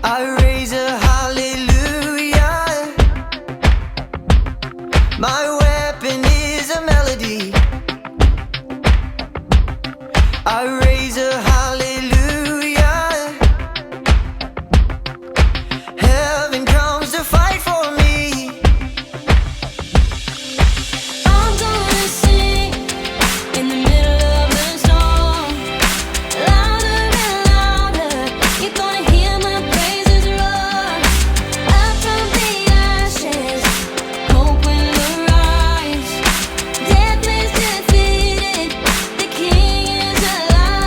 I raise a hallelujah. My weapon is a melody. I raise a hallelujah. Heaven comes to fight for me. I'm gonna sing in the middle of the storm. Louder and louder, you're gonna hear my praises roar. Up from the ashes, hope will arise. Death is defeated, the King is alive.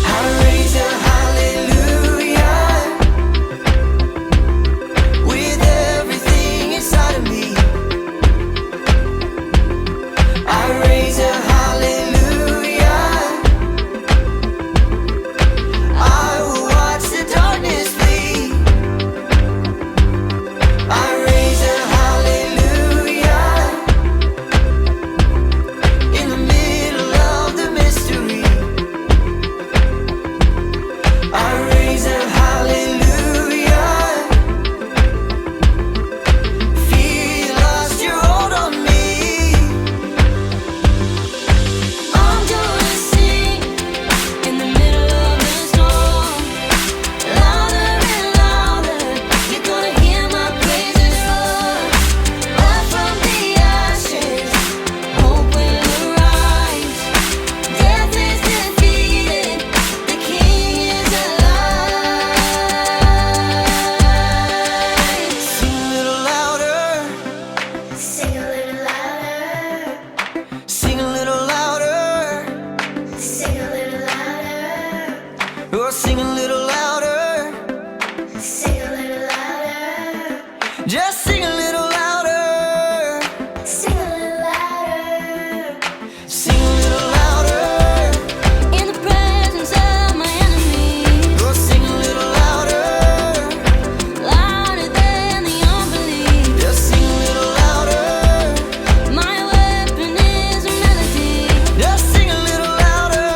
I raise a hallelujah with everything inside of me. I raise a hallelujah. I will watch the darkness flee. I raise a hallelujah in the middle of the mystery. I raise a hallelujah. Fear you lost your hold on me. I'm gonna sing in the middle of the storm. Louder and louder, you're gonna hear my praises roar. Up from the ashes, hope will arise. Death is defeated, the King is alive. Sing a little louder. Sing a little louder. Sing a little louder. Sing a little louder. Oh, sing a little louder. Sing a little louder. Just sing a little louder. Sing a little louder. Sing a little louder. In the presence of my enemies, Oh, sing a little louder. louder than the unbelief. Just sing a little louder. My weapon is a melody. Just sing a little louder.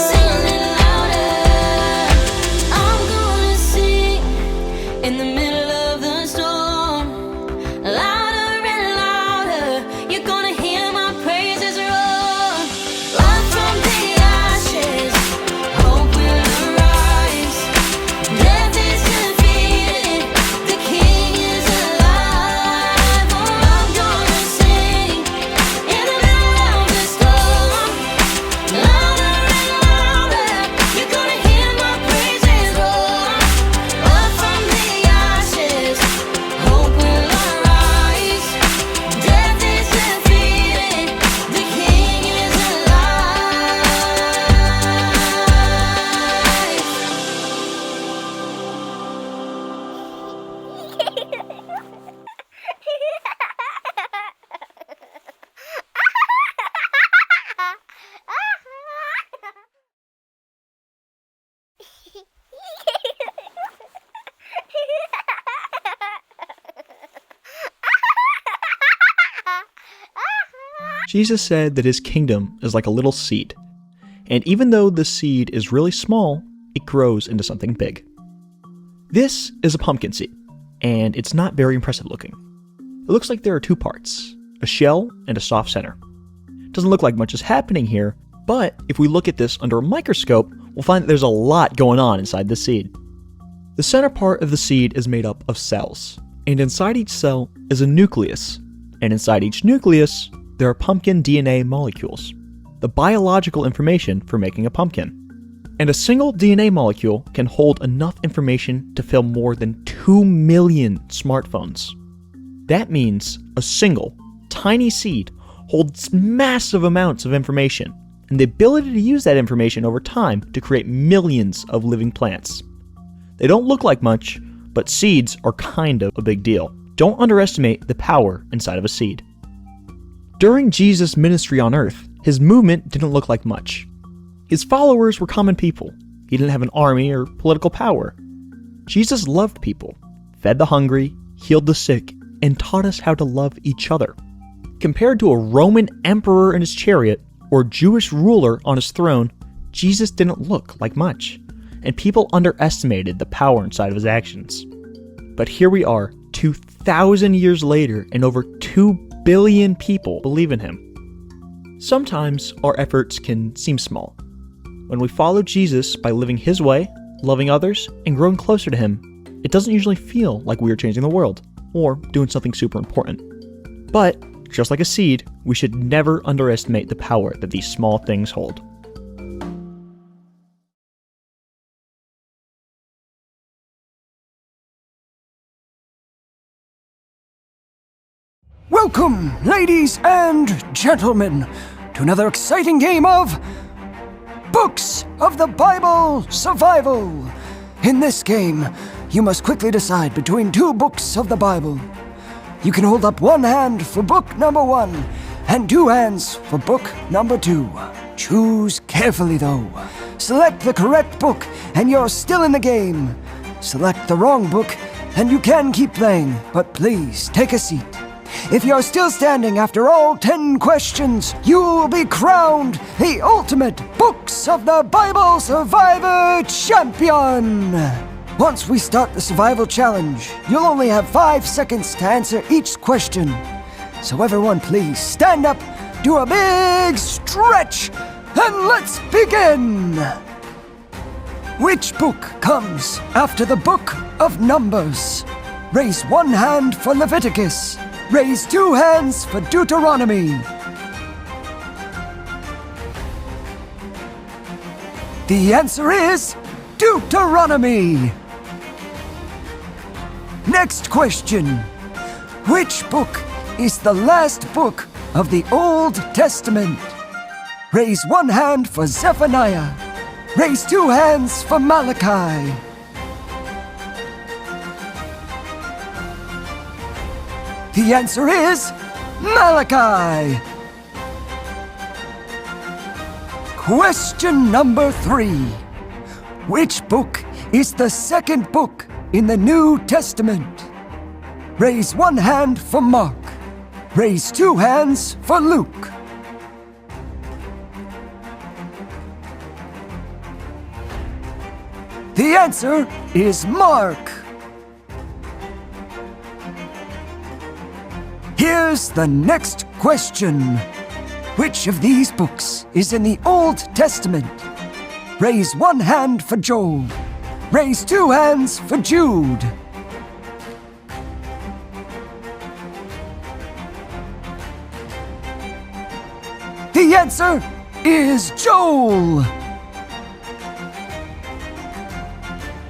Sing a little louder. I'm gonna sing in the middle of the storm. Louder and louder, you're gonna hear my praises roar. Up from the ashes, hope will arise. Death is defeated, the King is alive. Oh, I'm gonna sing in the middle of the storm. Louder and louder, you're gonna hear my praises roar. Up from the ashes, hope will arise. Death is defeated, the King is alive. Jesus said that his kingdom is like a little seed, and even though the seed is really small, it grows into something big. This is a pumpkin seed, and it's not very impressive looking. It looks like there are two parts, a shell and a soft center. Doesn't look like much is happening here, but if we look at this under a microscope, we'll find that there's a lot going on inside the seed. The center part of the seed is made up of cells, and inside each cell is a nucleus, and inside each nucleus, there are pumpkin DNA molecules, the biological information for making a pumpkin. And a single DNA molecule can hold enough information to fill more than 2 million smartphones. That means a single, tiny seed holds massive amounts of information, and the ability to use that information over time to create millions of living plants. They don't look like much, but seeds are kind of a big deal. Don't underestimate the power inside of a seed. During Jesus' ministry on earth, his movement didn't look like much. His followers were common people. He didn't have an army or political power. Jesus loved people, fed the hungry, healed the sick, and taught us how to love each other. Compared to a Roman emperor in his chariot or Jewish ruler on his throne, Jesus didn't look like much, and people underestimated the power inside of his actions. But here we are, 2,000 years later, and over 2 billion people believe in him. Sometimes our efforts can seem small. When we follow Jesus by living his way, loving others, and growing closer to him, it doesn't usually feel like we are changing the world or doing something super important. But, just like a seed, we should never underestimate the power that these small things hold. Welcome, ladies and gentlemen, to another exciting game of Books of the Bible Survival. In this game, you must quickly decide between 2 books of the Bible. You can hold up one hand for book number 1 and 2 hands for book number 2. Choose carefully though. Select the correct book and you're still in the game. Select the wrong book and you can keep playing, but please take a seat. If you're still standing after all 10 questions, you will be crowned the ultimate Books of the Bible Survivor Champion! Once we start the survival challenge, you'll only have 5 seconds to answer each question. So everyone please stand up, do a big stretch, and let's begin! Which book comes after the Book of Numbers? Raise one hand for Leviticus. Raise 2 hands for Deuteronomy. The answer is Deuteronomy. Next question. Which book is the last book of the Old Testament? Raise 1 hand for Zephaniah. Raise 2 hands for Malachi. The answer is Malachi. Question number 3. Which book is the second book in the New Testament? Raise 1 hand for Mark. Raise 2 hands for Luke. The answer is Mark. Here's the next question. Which of these books is in the Old Testament? Raise 1 hand for Joel. Raise 2 hands for Jude. The answer is Joel.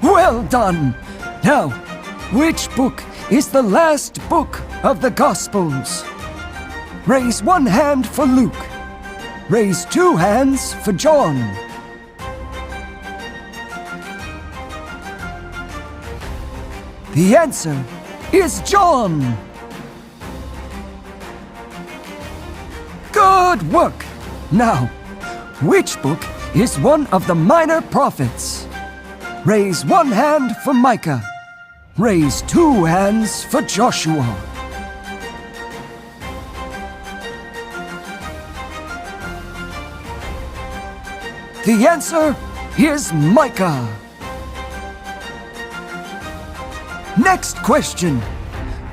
Well done. Now, which book is the last book of the Gospels? Raise 1 hand for Luke. Raise 2 hands for John. The answer is John. Good work. Now, which book is one of the minor prophets? Raise 1 hand for Micah. Raise 2 hands for Joshua. The answer is Micah. Next question.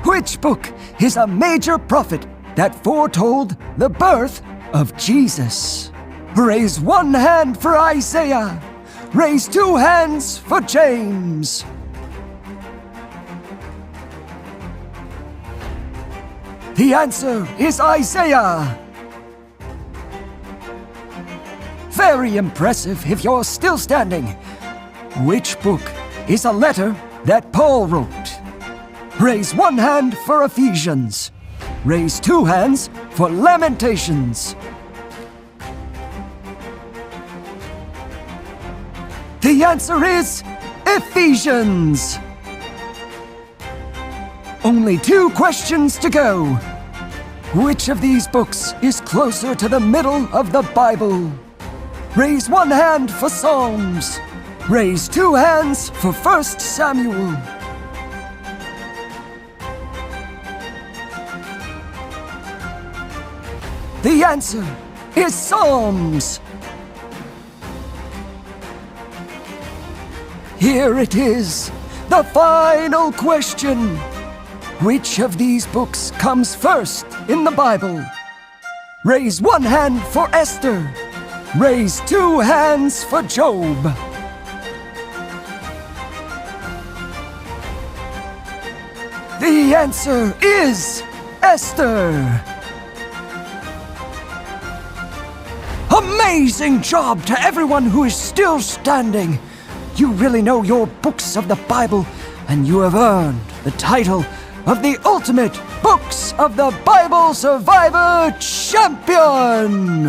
Which book is a major prophet that foretold the birth of Jesus? Raise 1 hand for Isaiah. Raise 2 hands for James. The answer is Isaiah. Very impressive if you're still standing. Which book is a letter that Paul wrote? Raise 1 hand for Ephesians. Raise 2 hands for Lamentations. The answer is Ephesians. Only 2 questions to go. Which of these books is closer to the middle of the Bible? Raise 1 hand for Psalms. Raise 2 hands for 1 Samuel. The answer is Psalms. Here it is, the final question. Which of these books comes first in the Bible? Raise one hand for Esther. Raise two hands for Job. The answer is Esther. Amazing job to everyone who is still standing. You really know your books of the Bible, and you have earned the title of the ultimate Books of the Bible Survivor Champion!